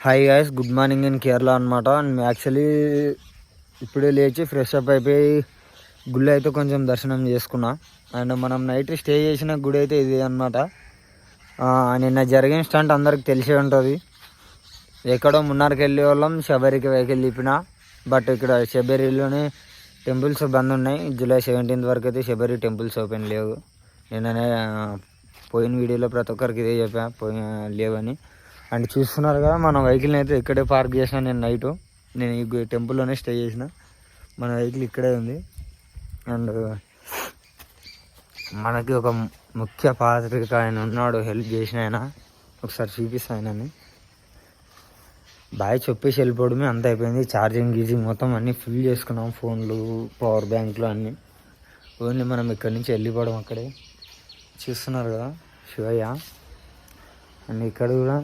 Hi guys, good morning in Kerala అనమాట. Actually ఇప్పుడే లేచి ఫ్రెష్ అప్ అయిపోయి గుడి అయితే కొంచెం దర్శనం చేసుకున్నా. అండ్ మనం నైట్ స్టే చేసిన గుడి అయితే ఇది అనమాట. నిన్న జరిగిన స్టంట్ అందరికి తెలిసే ఉంటుంది. ఎక్కడో మున్నార్కి వెళ్ళే వాళ్ళం శబరికి వెహికల్ తిప్పిన. బట్ ఇక్కడ శబరిలోనే టెంపుల్స్ బంద్ ఉన్నాయి. జూలై 17 వరకు అయితే శబరి టెంపుల్స్ ఓపెన్ లేవు. నిన్ననే పోయిన వీడియోలో ప్రతి ఒక్కరికి ఇదే చెప్పా, లేవని. అండ్ చూస్తున్నారు కదా, మన వెహికల్ని అయితే ఇక్కడే పార్క్ చేసిన. నేను ఈ టెంపుల్లోనే స్టే చేసిన. మన వెహికల్ ఇక్కడే ఉంది. అండ్ మనకి ఒక ముఖ్య పాత్రిక ఆయన ఉన్నాడు, హెల్ప్ చేసిన ఆయన. ఒకసారి చూపిస్తాను ఆయనని. బాయ్ చెప్పేసి వెళ్ళిపోవడమే, అంత అయిపోయింది. ఛార్జింగ్ గీజింగ్ మొత్తం అన్నీ ఫుల్ చేసుకున్నాం, ఫోన్లు, పవర్ బ్యాంకులు అన్నీ. ఓన్లీ మనం ఇక్కడి నుంచి వెళ్ళిపోవడం. అక్కడే చూస్తున్నారు కదా శివయ్య. అండ్ ఇక్కడ కూడా